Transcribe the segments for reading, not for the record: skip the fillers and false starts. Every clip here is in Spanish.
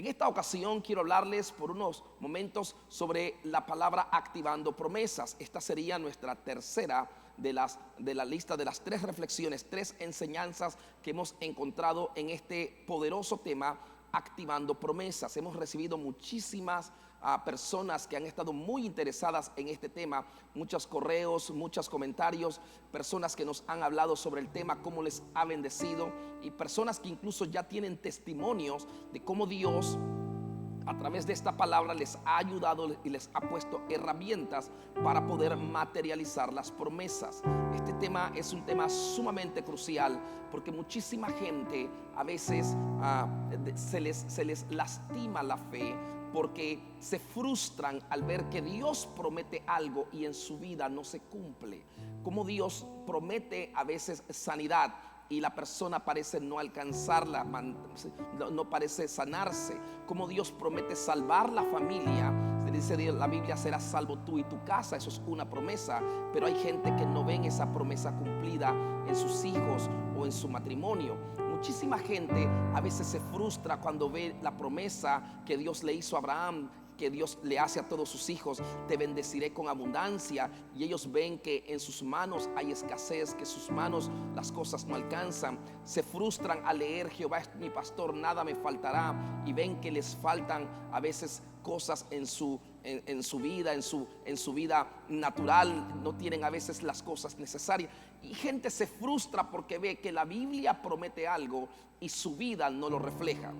En esta ocasión quiero hablarles por unos momentos sobre la palabra activando promesas. Esta sería nuestra tercera de la lista de las 3 reflexiones, 3 enseñanzas que hemos encontrado en este poderoso tema, activando promesas. Hemos recibido muchísimas personas que han estado muy interesadas en este tema, muchos correos, muchos comentarios, personas que nos han hablado sobre el tema, cómo les ha bendecido, y personas que incluso ya tienen testimonios de cómo Dios a través de esta palabra les ha ayudado y les ha puesto herramientas para poder materializar las promesas. Este tema es un tema sumamente crucial porque muchísima gente a veces se les lastima la fe, porque se frustran al ver que Dios promete algo y en su vida no se cumple. Como Dios promete a veces sanidad y la persona parece no alcanzarla, no parece sanarse. Como Dios promete salvar la familia, se dice la Biblia: serás salvo tú y tu casa. Eso es una promesa, pero hay gente que no ven esa promesa cumplida en sus hijos o en su matrimonio. Muchísima gente a veces se frustra cuando ve la promesa que Dios le hizo a Abraham, que Dios le hace a todos sus hijos: te bendeciré con abundancia, y ellos ven que en sus manos hay escasez, que en sus manos las cosas no alcanzan. Se frustran al leer: Jehová es mi pastor, nada me faltará, y ven que les faltan a veces cosas en su vida, en su vida natural. No tienen a veces las cosas necesarias, y gente se frustra porque ve que la Biblia promete algo y su vida no lo refleja.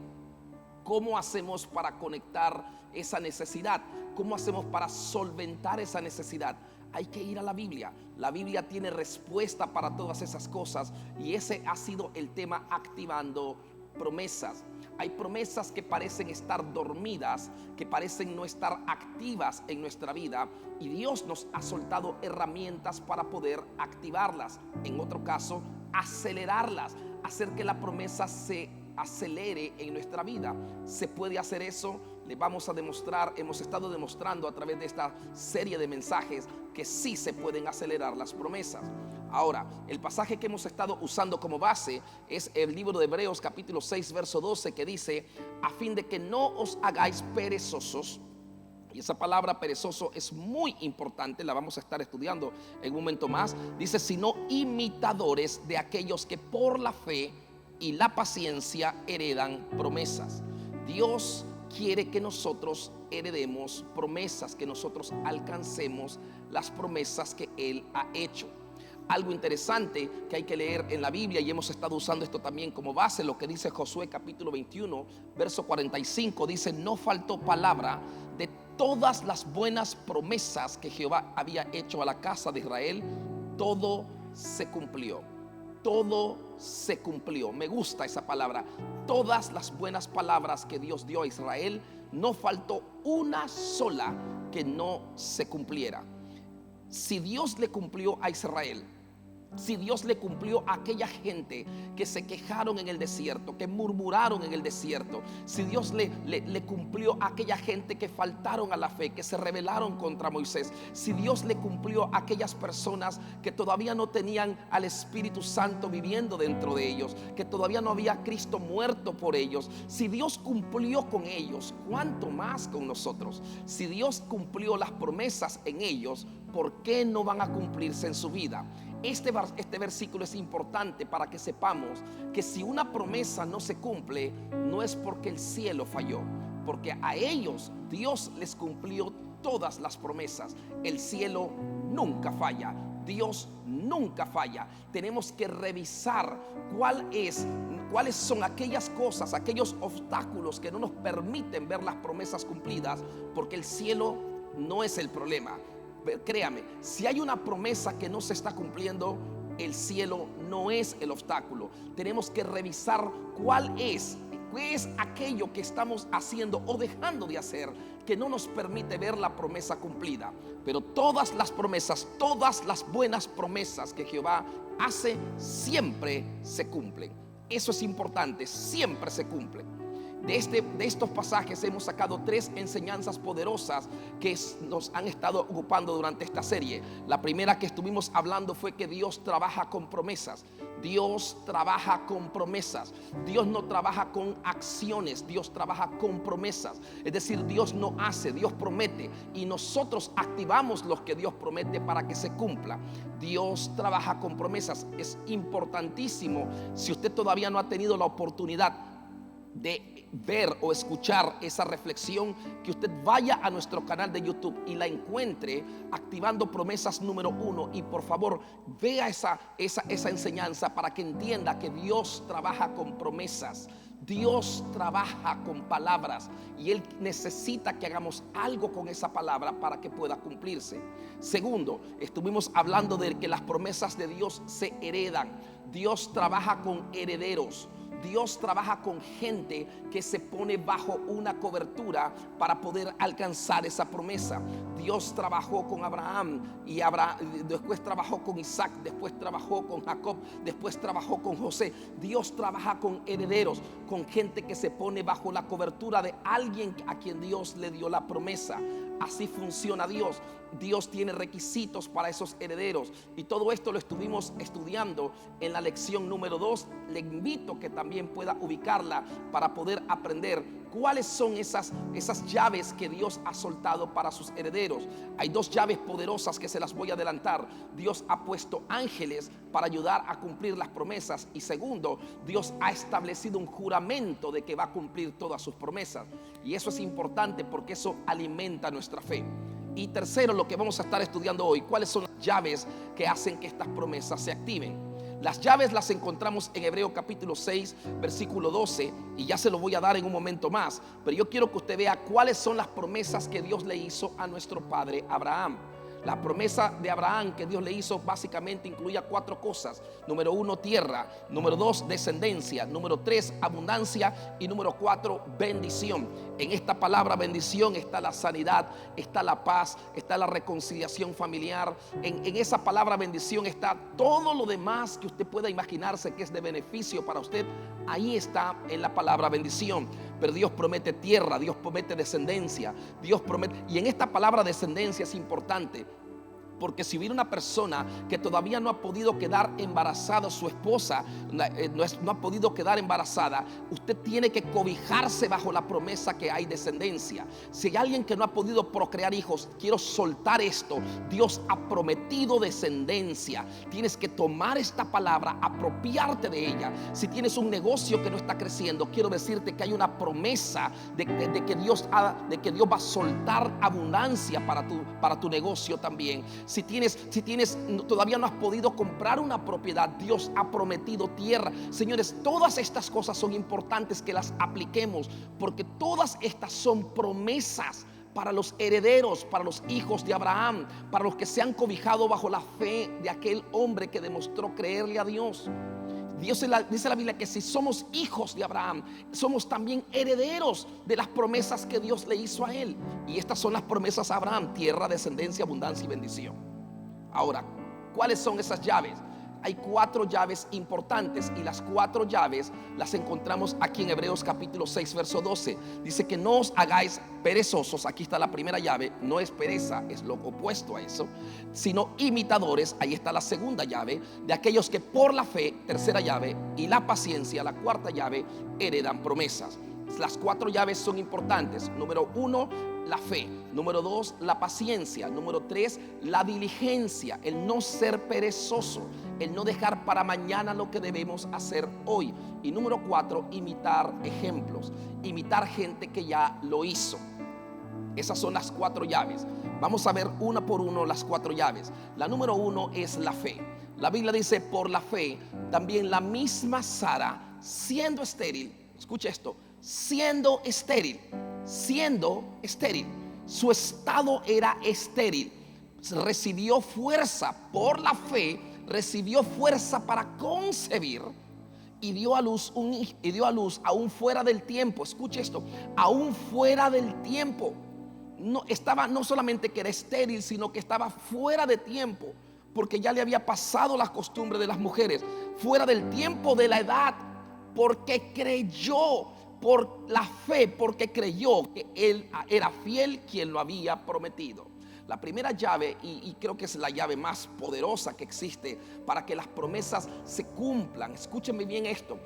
¿Cómo hacemos para conectar esa necesidad? ¿Cómo hacemos para solventar esa necesidad? Hay que ir a la Biblia. La Biblia tiene respuesta para todas esas cosas, y ese ha sido el tema, activando promesas. Hay promesas que parecen estar dormidas, que parecen no estar activas en nuestra vida, y Dios nos ha soltado herramientas para poder activarlas. En otro caso, acelerarlas, hacer que la promesa se acelere en nuestra vida. ¿Se puede hacer eso? Le vamos a demostrar, hemos estado demostrando a través de esta serie de mensajes que sí se pueden acelerar las promesas. Ahora, el pasaje que hemos estado usando como base es el libro de Hebreos capítulo 6 verso 12, que dice: a fin de que no os hagáis perezosos. Y esa palabra perezoso es muy importante, la vamos a estar estudiando en un momento más. Dice: sino imitadores de aquellos que por la fe y la paciencia heredan promesas. Dios quiere que nosotros heredemos promesas, que nosotros alcancemos las promesas que Él ha hecho. Algo interesante que hay que leer en la Biblia, y hemos estado usando esto también como base, lo que dice Josué capítulo 21 verso 45, dice: no faltó palabra de todas las buenas promesas que Jehová había hecho a la casa de Israel, todo se cumplió. Todo se cumplió. Me gusta esa palabra. Todas las buenas palabras que Dios dio a Israel, no faltó una sola que no se cumpliera. Si Dios le cumplió a Israel, si Dios le cumplió a aquella gente que se quejaron en el desierto, que murmuraron en el desierto, si Dios le cumplió a aquella gente que faltaron a la fe, que se rebelaron contra Moisés, si Dios le cumplió a aquellas personas que todavía no tenían al Espíritu Santo viviendo dentro de ellos, que todavía no había Cristo muerto por ellos, si Dios cumplió con ellos, ¿cuánto más con nosotros? Si Dios cumplió las promesas en ellos, ¿por qué no van a cumplirse en su vida? Este versículo es importante para que sepamos que si una promesa no se cumple, no es porque el cielo falló, porque a ellos Dios les cumplió todas las promesas. El cielo nunca falla, Dios nunca falla. Tenemos que revisar cuáles son aquellas cosas, aquellos obstáculos que no nos permiten ver las promesas cumplidas, porque el cielo no es el problema. Créame, si hay una promesa que no se está cumpliendo, el cielo no es el obstáculo. Tenemos que revisar qué es aquello que estamos haciendo o dejando de hacer que no nos permite ver la promesa cumplida. Pero todas las promesas, todas las buenas promesas que Jehová hace, siempre se cumplen. Eso es importante, siempre se cumplen. De estos pasajes hemos sacado 3 enseñanzas poderosas que nos han estado ocupando durante esta serie. La primera que estuvimos hablando fue que Dios trabaja con promesas. Dios trabaja con promesas. Dios no trabaja con acciones, Dios trabaja con promesas. Es decir, Dios no hace, Dios promete, y nosotros activamos lo que Dios promete para que se cumpla. Dios trabaja con promesas. Es importantísimo, si usted todavía no ha tenido la oportunidad de ver o escuchar esa reflexión, que usted vaya a nuestro canal de YouTube y la encuentre, Activando Promesas número 1, y por favor vea esa enseñanza para que entienda que Dios trabaja con promesas. Dios trabaja con palabras y Él necesita que hagamos algo con esa palabra para que pueda cumplirse. Segundo, estuvimos hablando de que las promesas de Dios se heredan. Dios trabaja con herederos. Dios trabaja con gente que se pone bajo una cobertura para poder alcanzar esa promesa. Dios trabajó con Abraham y después trabajó con Isaac, después trabajó con Jacob, después trabajó con José. Dios trabaja con herederos, con gente que se pone bajo la cobertura de alguien a quien Dios le dio la promesa. Así funciona Dios. Dios tiene requisitos para esos herederos, y todo esto lo estuvimos estudiando en la lección número 2. Le invito que también pueda ubicarla para poder aprender cuáles son esas llaves que Dios ha soltado para sus herederos. Hay 2 llaves poderosas que se las voy a adelantar. Dios ha puesto ángeles para ayudar a cumplir las promesas, y segundo, Dios ha establecido un juramento de que va a cumplir todas sus promesas, y eso es importante porque eso alimenta nuestra fe. Y tercero, lo que vamos a estar estudiando hoy, cuáles son las llaves que hacen que estas promesas se activen. Las llaves las encontramos en Hebreos capítulo 6, versículo 12, y ya se lo voy a dar en un momento más, pero yo quiero que usted vea cuáles son las promesas que Dios le hizo a nuestro padre Abraham. La promesa de Abraham que Dios le hizo básicamente incluía 4 cosas. Número 1, tierra. Número 2, descendencia. Número 3, abundancia. Y número 4, bendición. En esta palabra bendición está la sanidad, está la paz, está la reconciliación familiar. En esa palabra bendición está todo lo demás que usted pueda imaginarse que es de beneficio para usted. Ahí está en la palabra bendición. Pero Dios promete tierra, Dios promete descendencia, Dios promete. Y en esta palabra descendencia es importante, porque si hubiera una persona que todavía no ha podido quedar embarazada, su esposa no ha podido quedar embarazada, usted tiene que cobijarse bajo la promesa que hay descendencia. Si hay alguien que no ha podido procrear hijos, quiero soltar esto. Dios ha prometido descendencia. Tienes que tomar esta palabra, apropiarte de ella. Si tienes un negocio que no está creciendo, quiero decirte que hay una promesa de que Dios va a soltar abundancia para tu negocio también. Si tienes, todavía no has podido comprar una propiedad, Dios ha prometido tierra. Señores, todas estas cosas son importantes que las apliquemos, porque todas estas son promesas para los herederos, para los hijos de Abraham, para los que se han cobijado bajo la fe de aquel hombre que demostró creerle a Dios. Dice la Biblia que si somos hijos de Abraham, somos también herederos de las promesas que Dios le hizo a él. Y estas son las promesas a Abraham: tierra, descendencia, abundancia y bendición. Ahora, ¿cuáles son esas llaves? Hay 4 llaves importantes, y las 4 llaves las encontramos aquí en Hebreos capítulo 6, verso 12. Dice que no os hagáis perezosos. Aquí está la primera llave. No es pereza, es lo opuesto a eso, sino imitadores. Ahí está la segunda llave, de aquellos que por la fe, tercera llave, y la paciencia, la cuarta llave, heredan promesas. Las 4 llaves son importantes. Número 1, la fe. Número 2, la paciencia. Número 3, la diligencia, el no ser perezoso, el no dejar para mañana lo que debemos hacer hoy. Y número 4, imitar ejemplos, imitar gente que ya lo hizo. Esas son las 4 llaves. Vamos a ver una por uno las 4 llaves. La número 1 es la fe. La Biblia dice: por la fe también la misma Sara, siendo estéril, escucha esto, siendo estéril, su estado era estéril, recibió fuerza por la fe, recibió fuerza para concebir, y dio a luz aún fuera del tiempo. Escuche esto, aún fuera del tiempo. No solamente que era estéril, sino que estaba fuera de tiempo, porque ya le había pasado la costumbre de las mujeres, fuera del tiempo de la edad, porque creyó. por la fe, porque creyó que él era fiel quien lo había prometido. La primera llave, y creo que es la llave más poderosa que existe para que las promesas se cumplan. Escúchenme bien esto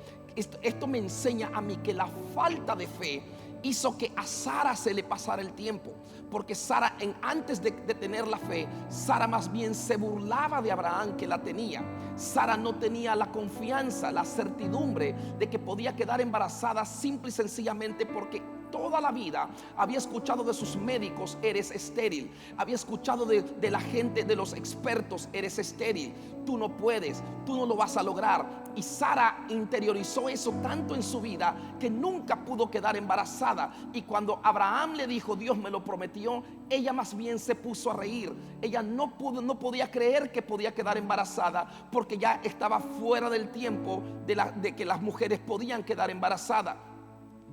me enseña a mí que la falta de fe hizo que a Sara se le pasara el tiempo. Porque Sara, antes de tener la fe, Sara más bien se burlaba de Abraham, que la tenía. Sara no tenía la confianza, la certidumbre de que podía quedar embarazada, simple y sencillamente porque toda la vida había escuchado de sus médicos: eres estéril. Había escuchado de la gente, de los expertos: eres estéril, tú no puedes, tú no lo vas a lograr. Y Sara interiorizó eso tanto en su vida que nunca pudo quedar embarazada. Y cuando Abraham le dijo: Dios me lo prometió, ella más bien se puso a reír. Ella no podía creer que podía quedar embarazada, porque ya estaba fuera del tiempo de que las mujeres podían quedar embarazadas.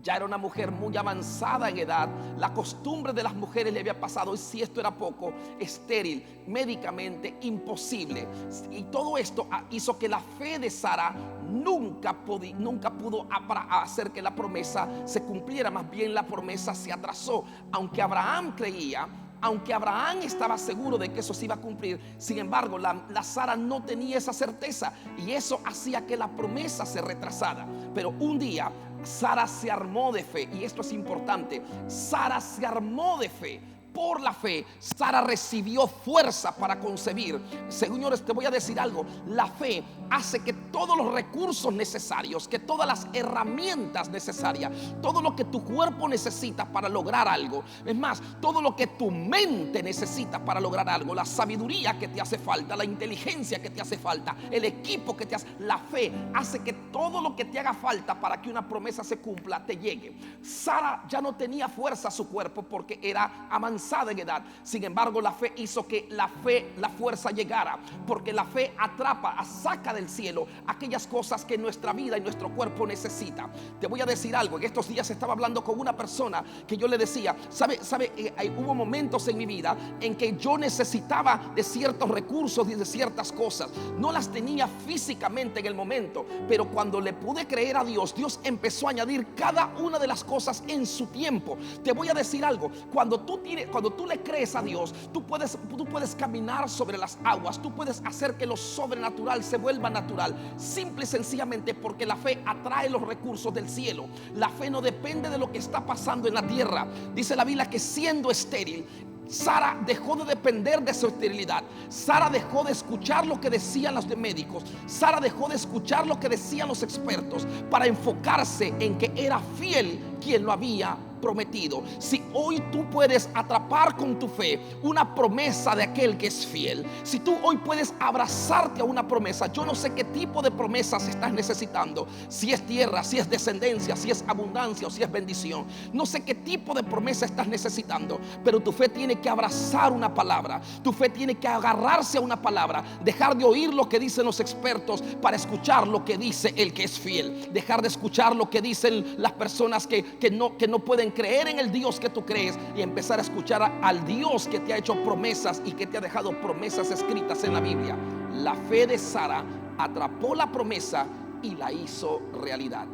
Ya era una mujer muy avanzada en edad. La costumbre de las mujeres le había pasado, y si esto era poco, estéril, médicamente imposible. Y todo esto hizo que la fe de Sara nunca pudo hacer que la promesa se cumpliera. Más bien la promesa se atrasó. Aunque Abraham creía, aunque Abraham estaba seguro de que eso se iba a cumplir, sin embargo la Sara no tenía esa certeza, y eso hacía que la promesa se retrasara. Pero un día Sara se armó de fe, y esto es importante. Sara se armó de fe. Por la fe, Sara recibió fuerza para concebir. Señores, te voy a decir algo: la fe hace que todos los recursos necesarios, que todas las herramientas necesarias, todo lo que tu cuerpo necesita para lograr algo, es más, todo lo que tu mente necesita para lograr algo, la sabiduría que te hace falta, la inteligencia que te hace falta, el equipo que te hace, la fe hace que todo lo que te haga falta para que una promesa se cumpla te llegue. Sara ya no tenía fuerza a su cuerpo porque era avanzada en edad. Sin embargo, la fe hizo que la fuerza llegara, porque la fe atrapa, saca del cielo aquellas cosas que nuestra vida y nuestro cuerpo necesita. Te voy a decir algo: en estos días estaba hablando con una persona que yo le decía, hubo momentos en mi vida en que yo necesitaba de ciertos recursos y de ciertas cosas. No las tenía físicamente en el momento, pero cuando le pude creer a Dios, Dios empezó a añadir cada una de las cosas en su tiempo. Te voy a decir algo: cuando tú le crees a Dios, tú puedes caminar sobre las aguas. Tú puedes hacer que lo sobrenatural se vuelva natural, simple y sencillamente porque la fe atrae los recursos del cielo. La fe no depende de lo que está pasando en la tierra. Dice la Biblia que siendo estéril, Sara dejó de depender de su esterilidad. Sara dejó de escuchar lo que decían los médicos. Sara dejó de escuchar lo que decían los expertos para enfocarse en que era fiel quien lo había prometido. Si hoy tú puedes atrapar con tu fe una promesa de aquel que es fiel, si tú hoy puedes abrazarte a una promesa, yo no sé qué tipo de promesas estás necesitando, si es tierra, si es descendencia, si es abundancia o si es bendición. No sé qué tipo de promesa estás necesitando, pero tu fe tiene que abrazar una palabra. Tu fe tiene que agarrarse a una palabra, dejar de oír lo que dicen los expertos para escuchar lo que dice el que es fiel, dejar de escuchar lo que dicen las personas que no pueden creer en el Dios que tú crees, y empezar a escuchar al Dios que te ha hecho promesas y que te ha dejado promesas escritas en la Biblia. La fe de Sara atrapó la promesa y la hizo realidad.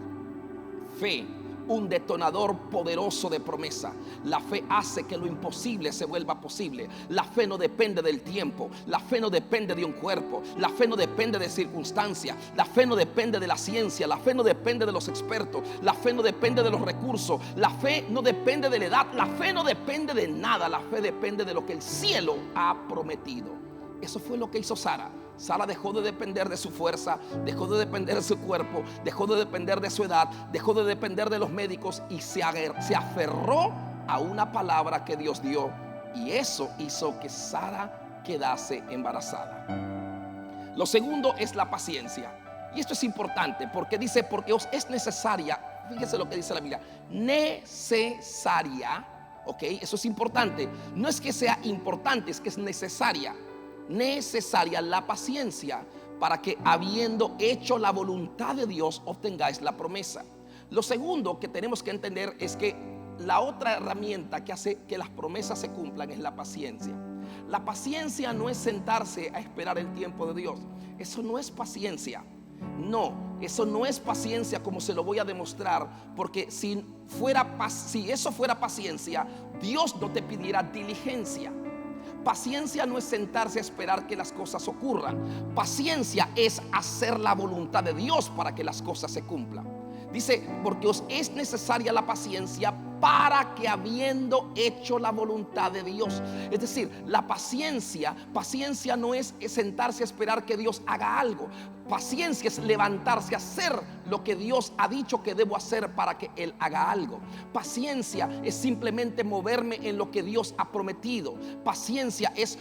Fe, un detonador poderoso de promesa. La fe hace que lo imposible se vuelva posible. La fe no depende del tiempo. La fe no depende de un cuerpo. La fe no depende de circunstancias. La fe no depende de la ciencia. La fe no depende de los expertos. La fe no depende de los recursos. La fe no depende de la edad. La fe no depende de nada. La fe depende de lo que el cielo ha prometido. Eso fue lo que hizo Sara. Sara dejó de depender de su fuerza, dejó de depender de su cuerpo, dejó de depender de su edad, dejó de depender de los médicos y se aferró a una palabra que Dios dio, y eso hizo que Sara quedase embarazada. Lo segundo es la paciencia, y esto es importante porque dice: porque os es necesaria, fíjese lo que dice la Biblia, necesaria, ok, eso es importante, no es que sea importante, es que es necesaria la paciencia, para que habiendo hecho la voluntad de Dios obtengáis la promesa. Lo segundo que tenemos que entender es que la otra herramienta que hace que las promesas se cumplan es la paciencia. La paciencia no es sentarse a esperar el tiempo de Dios. Eso no es paciencia. No, Eso no es paciencia, como se lo voy a demostrar, porque si eso fuera paciencia, Dios no te pidiera diligencia. Paciencia no es sentarse a esperar que las cosas ocurran. Paciencia es hacer la voluntad de Dios para que las cosas se cumplan. Dice, porque os es necesaria la paciencia para que, habiendo hecho la voluntad de Dios. Es decir, la paciencia no es sentarse a esperar que Dios haga algo. Paciencia es levantarse a hacer lo que Dios ha dicho que debo hacer para que Él haga algo. Paciencia es simplemente moverme en lo que Dios ha prometido. Paciencia es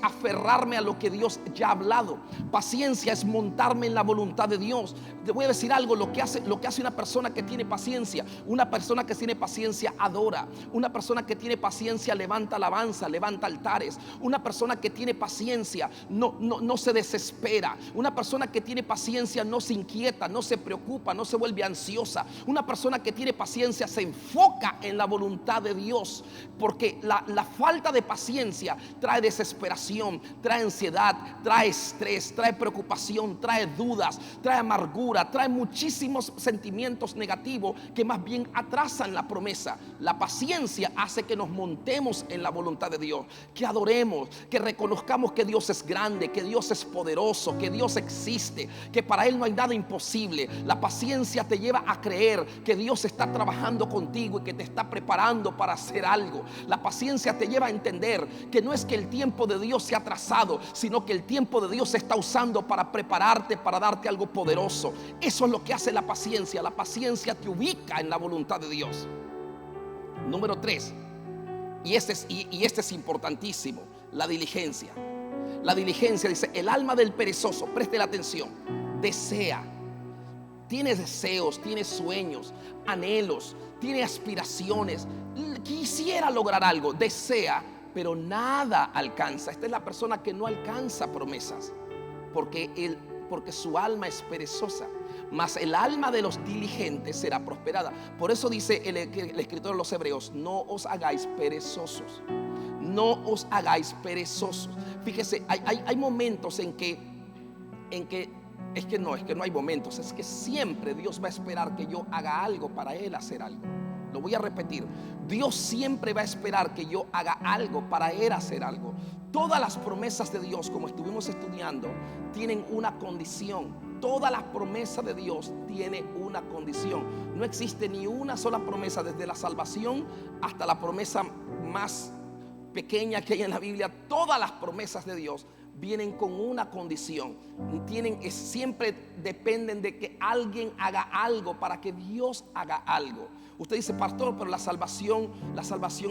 aferrarme a lo que Dios ya ha hablado. Paciencia es montarme en la voluntad de Dios. Te voy a decir algo, lo que hace una persona que tiene paciencia. Una persona que tiene paciencia adora. Una persona que tiene paciencia levanta alabanza, levanta altares. Una persona que tiene paciencia no se desespera. Una persona que tiene paciencia no se inquieta, no se preocupa, no se vuelve ansiosa. Una persona que tiene paciencia se enfoca en la voluntad de Dios, porque la falta de paciencia trae desesperación, trae ansiedad, trae estrés, trae preocupación, trae dudas, trae amargura, trae muchísimos sentimientos negativos que más bien atrasan la promesa. La paciencia hace que nos montemos en la voluntad de Dios, que adoremos, que reconozcamos que Dios es grande, que Dios es poderoso, que Dios existe, que para Él no hay nada imposible. La paciencia te lleva a creer que Dios está trabajando contigo y que te está preparando para hacer algo. La paciencia te lleva a entender que no es que el tiempo de Dios se ha atrasado, sino que el tiempo de Dios se está usando para prepararte, para darte algo poderoso. Eso es lo que hace la paciencia. La paciencia te ubica en la voluntad de Dios. Número 3, y este es importantísimo: la diligencia. La diligencia dice: el alma del perezoso, preste la atención, desea, tiene deseos, tiene sueños, anhelos, tiene aspiraciones, quisiera lograr algo, desea, pero nada alcanza. Esta es la persona que no alcanza promesas, porque su alma es perezosa. Mas el alma de los diligentes será prosperada. Por eso dice el escritor de los Hebreos: no os hagáis perezosos. No os hagáis perezosos. Fíjese, hay momentos en que no hay momentos, es que siempre Dios va a esperar que yo haga algo para Él hacer algo. Lo voy a repetir: Dios siempre va a esperar que yo haga algo para Él hacer algo. Todas las promesas de Dios, como estuvimos estudiando, tienen una condición. Todas las promesas de Dios tienen una condición. No existe ni una sola promesa, desde la salvación hasta la promesa más pequeña que hay en la Biblia. Todas las promesas de Dios vienen con una condición. Siempre dependen de que alguien haga algo para que Dios haga algo. Usted dice: pastor, pero la salvación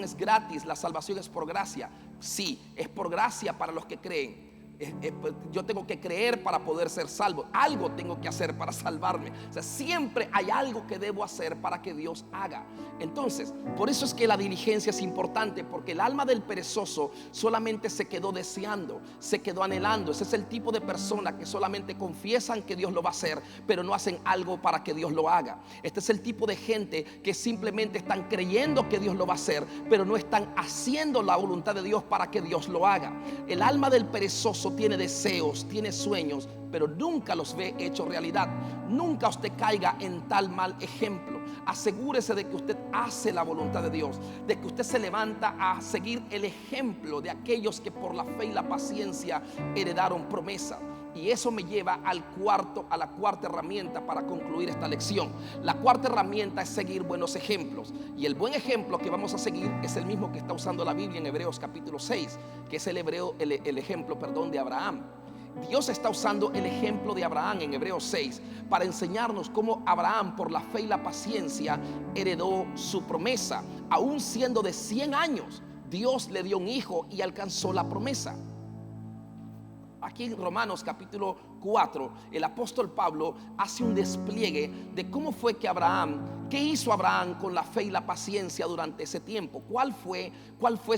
es gratis, la salvación es por gracia. Sí, es por gracia para los que creen. Yo tengo que creer para poder ser salvo. Algo tengo que hacer para salvarme. O sea, siempre hay algo que debo hacer para que Dios haga. Entonces, por eso es que la diligencia es importante, porque el alma del perezoso solamente se quedó deseando, se quedó anhelando. Ese es el tipo de persona que solamente confiesan que Dios lo va a hacer, pero no hacen algo para que Dios lo haga. Este es el tipo de gente que simplemente están creyendo que Dios lo va a hacer, pero no están haciendo la voluntad de Dios para que Dios lo haga. El alma del perezoso tiene deseos, tiene sueños, pero nunca los ve hechos realidad. Nunca usted caiga en tal mal ejemplo. Asegúrese de que usted hace la voluntad de Dios, de que usted se levanta a seguir el ejemplo de aquellos que por la fe y la paciencia heredaron promesa. Y eso me lleva a la cuarta herramienta para concluir esta lección. La cuarta herramienta es seguir buenos ejemplos. Y el buen ejemplo que vamos a seguir es el mismo que está usando la Biblia en Hebreos capítulo 6, que es el ejemplo de Abraham. Dios está usando el ejemplo de Abraham en Hebreos 6 para enseñarnos cómo Abraham, por la fe y la paciencia, heredó su promesa. Aún siendo de 100 años, Dios le dio un hijo y alcanzó la promesa. Aquí en Romanos capítulo 4, el apóstol Pablo hace un despliegue de cómo fue que qué hizo Abraham con la fe y la paciencia durante ese tiempo. ¿Cuál fue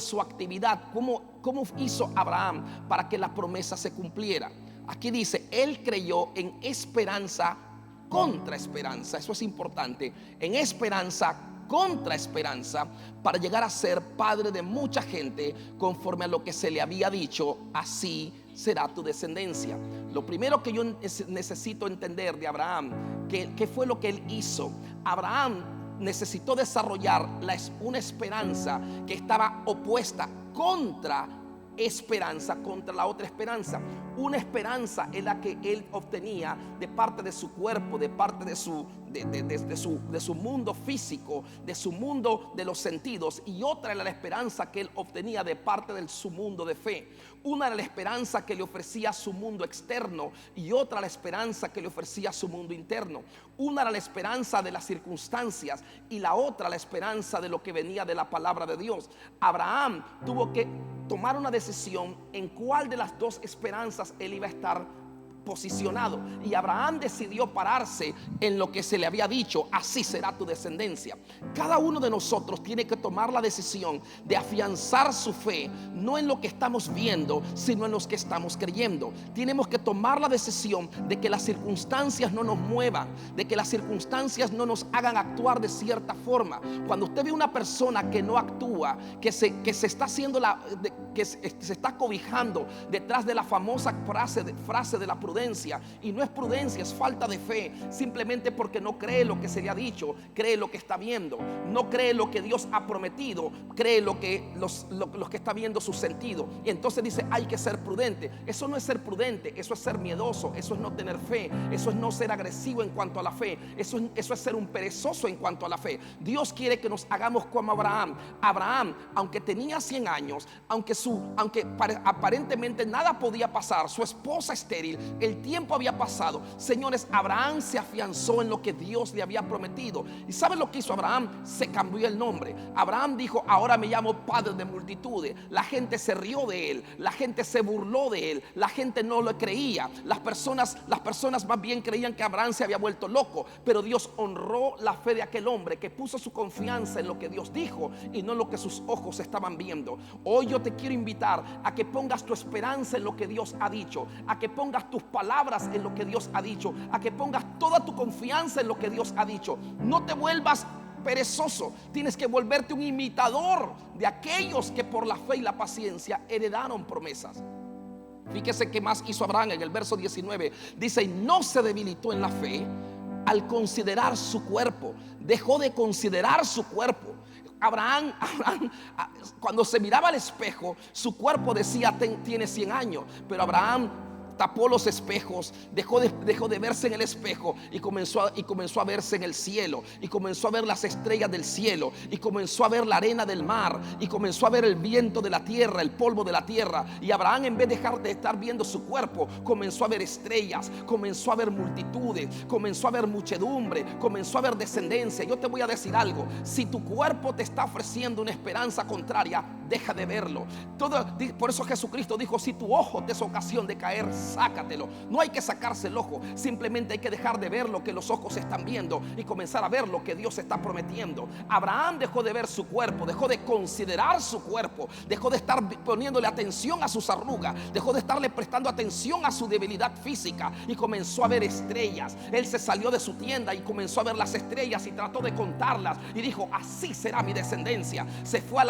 su actividad? ¿Cómo hizo Abraham para que la promesa se cumpliera? Aquí dice: él creyó en esperanza contra esperanza. Eso es importante. En esperanza contra esperanza, para llegar a ser padre de mucha gente, conforme a lo que se le había dicho: así será tu descendencia. Lo primero que yo necesito entender de Abraham, ¿qué fue lo que él hizo? Abraham necesitó desarrollar una esperanza que estaba opuesta contra la otra esperanza. Una esperanza es la que él obtenía de parte de su cuerpo, de parte de su mundo físico, de su mundo de los sentidos, y otra era la esperanza que él obtenía de parte de su mundo de fe. Una era la esperanza que le ofrecía su mundo externo, y otra la esperanza que le ofrecía su mundo interno. Una era la esperanza de las circunstancias, y la otra la esperanza de lo que venía de la palabra de Dios. Abraham tuvo que tomar una decisión en cuál de las dos esperanzas él iba a estar posicionado, y Abraham decidió pararse en lo que se le había dicho: así será tu descendencia. Cada uno de nosotros tiene que tomar la decisión de afianzar su fe, no en lo que estamos viendo, sino en los que estamos creyendo. Tenemos que tomar la decisión de que las circunstancias no nos muevan, de que las circunstancias no nos hagan actuar de cierta forma. Cuando usted ve una persona que no actúa, que se está haciendo que se está cobijando detrás de la famosa frase de la prudencia, y no es prudencia, es falta de fe, simplemente porque no cree lo que se le ha dicho, cree lo que está viendo, no cree lo que Dios ha prometido, cree lo que está viendo su sentido, y entonces dice: hay que ser prudente. Eso no es ser prudente, eso es ser miedoso, eso es no tener fe, eso es no ser agresivo en cuanto a la fe, eso es ser un perezoso en cuanto a la fe. Dios quiere que nos hagamos como Abraham. Abraham, aunque tenía 100 años, aunque aparentemente nada podía pasar, su esposa estéril, el tiempo había pasado, señores, Abraham se afianzó en lo que Dios le había prometido. ¿Y saben lo que hizo Abraham? Se cambió el nombre. Abraham dijo: ahora me llamo padre de multitudes. La gente se rió de él, la gente se burló de él, la gente no lo creía. Las personas más bien creían que Abraham se había vuelto loco, pero Dios honró la fe de aquel hombre que puso su confianza en lo que Dios dijo y no en lo que sus ojos estaban viendo. Hoy yo te quiero invitar a que pongas tu esperanza en lo que Dios ha dicho, a que pongas tus palabras en lo que Dios ha dicho, a que pongas toda tu confianza en lo que Dios ha dicho. No te vuelvas perezoso, tienes que volverte un imitador de aquellos que por la fe y la paciencia heredaron promesas. Fíjese qué más hizo Abraham en el verso 19. Dice: y no se debilitó en la fe al considerar su cuerpo. Dejó de considerar su cuerpo. Abraham, cuando se miraba al espejo, su cuerpo decía: tiene 100 años. Pero Abraham tapó los espejos, dejó de verse en el espejo y comenzó a verse en el cielo, y comenzó a ver las estrellas del cielo, y comenzó a ver la arena del mar, y comenzó a ver el viento de la tierra, el polvo de la tierra. Y Abraham, en vez de estar viendo su cuerpo, comenzó a ver estrellas, comenzó a ver multitudes, comenzó a ver muchedumbre, comenzó a ver descendencia. Yo te voy a decir algo: si tu cuerpo te está ofreciendo una esperanza contraria, deja de verlo. Por eso Jesucristo dijo: si tu ojo te es ocasión de caer, sácatelo. No hay que sacarse el ojo, simplemente hay que dejar de ver lo que los ojos están viendo y comenzar a ver lo que Dios está prometiendo. Abraham dejó de ver su cuerpo, dejó de considerar su cuerpo, dejó de estar poniéndole atención a sus arrugas, dejó de estarle prestando atención a su debilidad física, y comenzó a ver estrellas. Él se salió de su tienda y comenzó a ver las estrellas y trató de contarlas, y dijo: así será mi descendencia. Se fue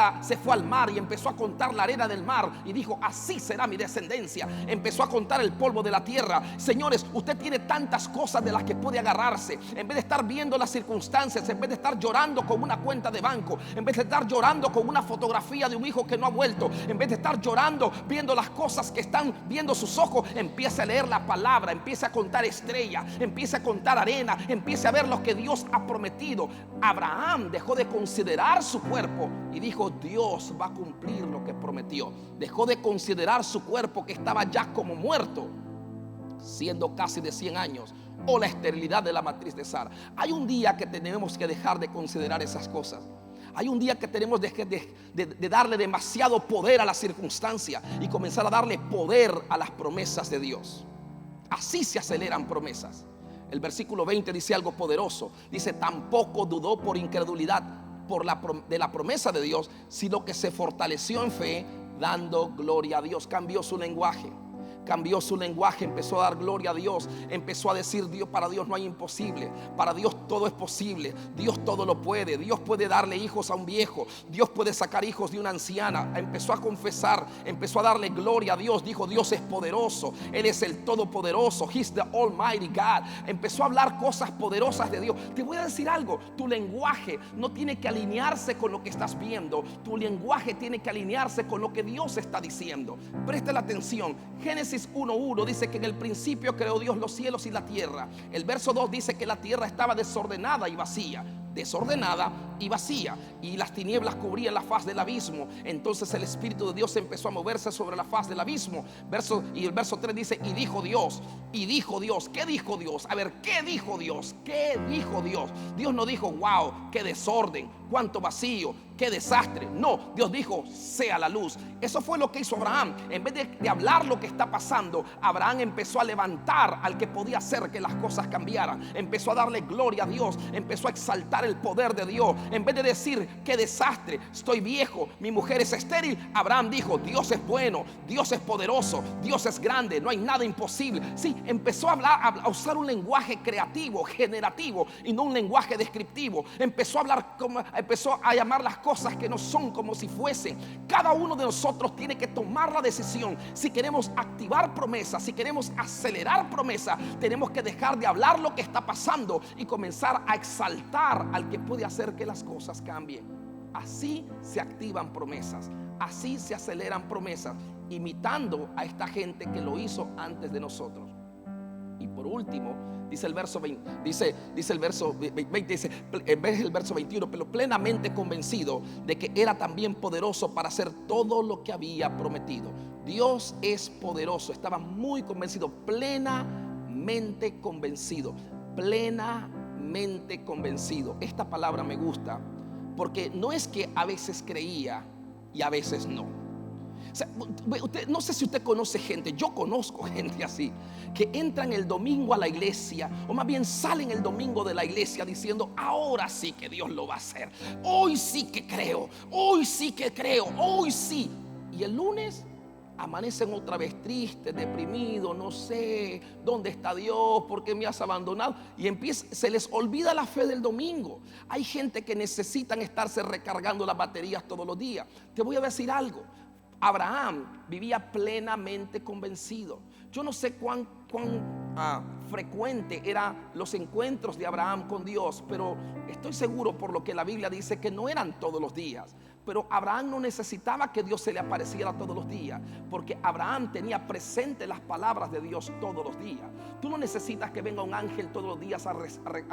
al mar y empezó a contar la arena del mar y dijo: así será mi descendencia. Empezó a contar el polvo de la tierra. Señores, usted tiene tantas cosas de las que puede agarrarse. En vez de estar viendo las circunstancias, en vez de estar llorando con una cuenta de banco, en vez de estar llorando con una fotografía de un hijo que no ha vuelto, en vez de estar llorando viendo las cosas que están viendo sus ojos, empiece a leer la palabra, empiece a contar estrellas, empiece a contar arena, empiece a ver lo que Dios ha prometido. Abraham dejó de considerar su cuerpo y dijo: Dios va a cumplir lo que prometió. Dejó de considerar su cuerpo, que estaba ya como muerto, siendo casi de 100 años, o la esterilidad de la matriz de Sara. Hay un día que tenemos que dejar de considerar esas cosas. Hay un día que tenemos de darle demasiado poder a la circunstancia y comenzar a darle poder a las promesas de Dios. Así se aceleran promesas. El versículo 20 dice algo poderoso. Dice: tampoco dudó por incredulidad de la promesa de Dios, sino que se fortaleció en fe, dando gloria a Dios. Cambió su lenguaje. cambió su lenguaje, empezó a dar gloria a Dios, empezó a decir: Dios, para Dios no hay imposible, para Dios todo es posible, Dios todo lo puede, Dios puede darle hijos a un viejo, Dios puede sacar hijos de una anciana. Empezó a confesar, empezó a darle gloria a Dios, dijo: Dios es poderoso, Él es el todopoderoso, He's the Almighty God. Empezó a hablar cosas poderosas de Dios. Te voy a decir algo: tu lenguaje no tiene que alinearse con lo que estás viendo, tu lenguaje tiene que alinearse con lo que Dios está diciendo. Presta la atención. Génesis 1:1 dice que en el principio creó Dios los cielos y la tierra. El verso 2 dice que la tierra estaba desordenada y vacía. Desordenada y vacía, y las tinieblas cubrían la faz del abismo. Entonces el Espíritu de Dios empezó a moverse sobre la faz del abismo. Y el verso 3 dice: y dijo Dios. ¿Qué dijo Dios? A ver, ¿qué dijo Dios? ¿Qué dijo Dios? Dios no dijo: wow, qué desorden, cuánto vacío, qué desastre. No, Dios dijo: sea la luz. Eso fue lo que hizo Abraham. En vez de hablar lo que está pasando, Abraham empezó a levantar al que podía hacer que las cosas cambiaran. Empezó a darle gloria a Dios, empezó a exaltar el poder de Dios. En vez de decir: qué desastre, estoy viejo, mi mujer es estéril, Abraham dijo: Dios es bueno, Dios es poderoso, Dios es grande, no hay nada imposible. Sí, empezó a hablar, a usar un lenguaje creativo, generativo, y no un lenguaje descriptivo. Empezó a hablar, empezó a llamar las cosas que no son como si fuesen. Cada uno de nosotros tiene que tomar la decisión. Si queremos activar promesas, si queremos acelerar promesas, tenemos que dejar de hablar lo que está pasando y comenzar a exaltar al que puede hacer que las cosas cambien. Así se activan promesas, así se aceleran promesas, imitando a esta gente que lo hizo antes de nosotros. Y por último, dice el verso 20, dice el verso 20, dice, en vez del verso 21, pero plenamente convencido de que era también poderoso para hacer todo lo que había prometido. Dios es poderoso. Estaba muy convencido, plenamente convencido, plenamente convencido. Esta palabra me gusta porque no es que a veces creía y a veces no. O sea, no sé si usted conoce gente, yo conozco gente así, que entran el domingo a la iglesia, o más bien salen el domingo de la iglesia diciendo: ahora sí que Dios lo va a hacer, hoy sí que creo, hoy sí que creo, hoy sí. Y el lunes amanecen otra vez tristes, deprimidos, no sé dónde está Dios, por qué me has abandonado, y se les olvida la fe del domingo. Hay gente que necesitan estarse recargando las baterías todos los días. Te voy a decir algo: Abraham vivía plenamente convencido. Yo no sé cuán frecuente eran los encuentros de Abraham con Dios, pero estoy seguro, por lo que la Biblia dice, que no eran todos los días. Pero Abraham no necesitaba que Dios se le apareciera todos los días, porque Abraham tenía presente las palabras de Dios todos los días. Tú no necesitas que venga un ángel todos los días a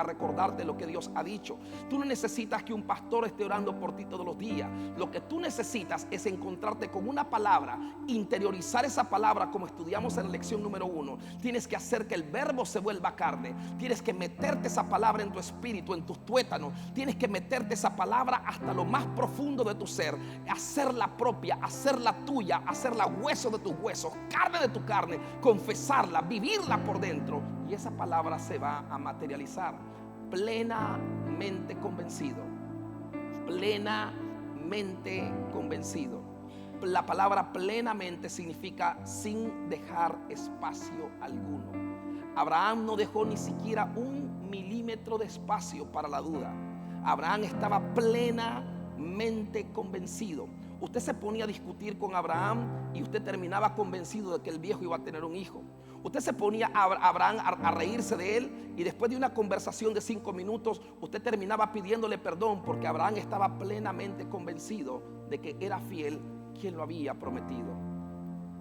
recordarte lo que Dios ha dicho. Tú no necesitas que un pastor esté orando por ti todos los días. Lo que tú necesitas es encontrarte con una palabra, interiorizar esa palabra, como estudiamos en la lección número 1. Tienes que hacer que el verbo se vuelva carne. Tienes que meterte esa palabra en tu espíritu, en tus tuétanos. Tienes que meterte esa palabra hasta lo más profundo de tu ser, hacerla propia, hacerla tuya, hacerla hueso de tus huesos, carne de tu carne, confesarla, vivirla por dentro, y esa palabra se va a materializar. Plenamente convencido, plenamente convencido. La palabra plenamente significa sin dejar espacio alguno. Abraham no dejó ni siquiera un milímetro de espacio para la duda. Abraham estaba plenamente convencido. Usted se ponía a discutir con Abraham y usted terminaba convencido de que el viejo iba a tener un hijo. Usted se ponía a Abraham a reírse de él, y después de una conversación de 5 minutos usted terminaba pidiéndole perdón, porque Abraham estaba plenamente convencido de que era fiel quien lo había prometido.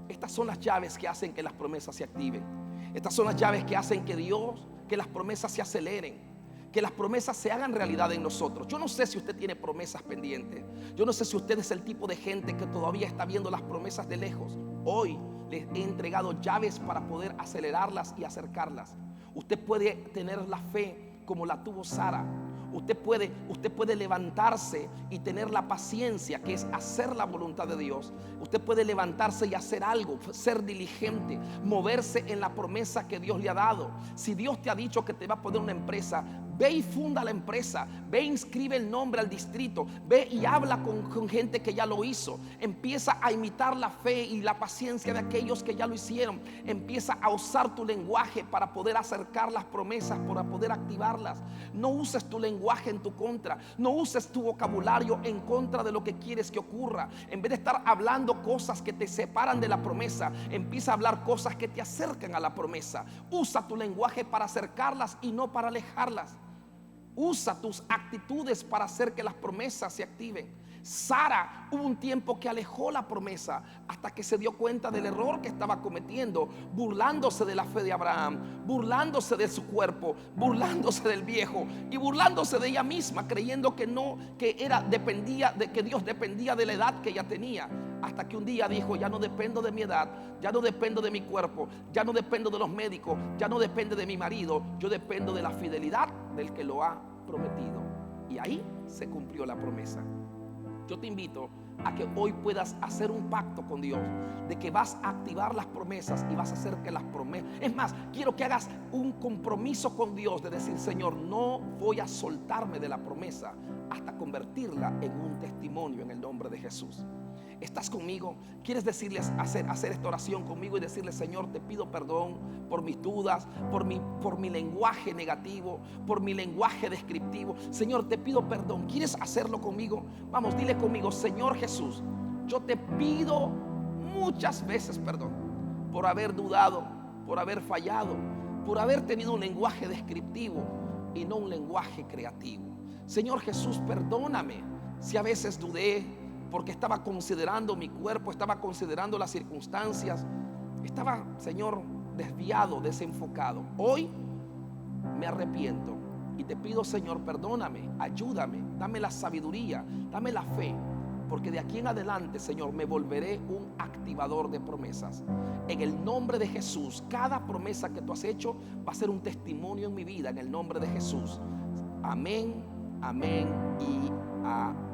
Estas son las llaves que hacen que las promesas se activen. Estas son las llaves que hacen que las promesas se aceleren, que las promesas se hagan realidad en nosotros. Yo no sé si usted tiene promesas pendientes. Yo no sé si usted es el tipo de gente que todavía está viendo las promesas de lejos. Hoy les he entregado llaves para poder acelerarlas y acercarlas. Usted puede tener la fe como la tuvo Sara. Usted puede levantarse y tener la paciencia, que es hacer la voluntad de Dios. Usted puede levantarse y hacer algo, ser diligente, moverse en la promesa que Dios le ha dado. Si Dios te ha dicho que te va a poner una empresa, Ve y funda la empresa, ve e inscribe el nombre al distrito, ve y habla con gente que ya lo hizo. Empieza a imitar la fe y la paciencia de aquellos que ya lo hicieron. Empieza a usar tu lenguaje para poder acercar las promesas, para poder activarlas. No uses tu lenguaje en tu contra, no uses tu vocabulario en contra de lo que quieres que ocurra. En vez de estar hablando cosas que te separan de la promesa, empieza a hablar cosas que te acercan a la promesa. Usa tu lenguaje para acercarlas y no para alejarlas. Usa tus actitudes para hacer que las promesas se activen. Sara hubo un tiempo que alejó la promesa hasta que se dio cuenta del error que estaba cometiendo, burlándose de la fe de Abraham, burlándose de su cuerpo, burlándose del viejo y burlándose de ella misma, creyendo que no, que Dios dependía de la edad que ella tenía. Hasta que un día dijo: ya no dependo de mi edad, ya no dependo de mi cuerpo, ya no dependo de los médicos, ya no depende de mi marido, yo dependo de la fidelidad del que lo ha prometido. Y ahí se cumplió la promesa. Yo te invito a que hoy puedas hacer un pacto con Dios, de que vas a activar las promesas y vas a hacer que las promesas, es más, quiero que hagas un compromiso con Dios de decir: Señor, no voy a soltarme de la promesa hasta convertirla en un testimonio en el nombre de Jesús. ¿Estás conmigo? ¿Quieres decirles, hacer esta oración conmigo y decirle: Señor, te pido perdón por mis dudas, por mi lenguaje negativo, por mi lenguaje descriptivo? Señor, te pido perdón. ¿Quieres hacerlo conmigo? Vamos, dile conmigo: Señor Jesús, yo te pido muchas veces perdón por haber dudado, por haber fallado, por haber tenido un lenguaje descriptivo y no un lenguaje creativo. Señor Jesús, perdóname si a veces dudé, porque estaba considerando mi cuerpo, estaba considerando las circunstancias, estaba, Señor, desviado, desenfocado. Hoy me arrepiento y te pido, Señor, perdóname, ayúdame, dame la sabiduría, dame la fe, porque de aquí en adelante, Señor, me volveré un activador de promesas. En el nombre de Jesús, cada promesa que tú has hecho va a ser un testimonio en mi vida, en el nombre de Jesús. Amén, amén y amén.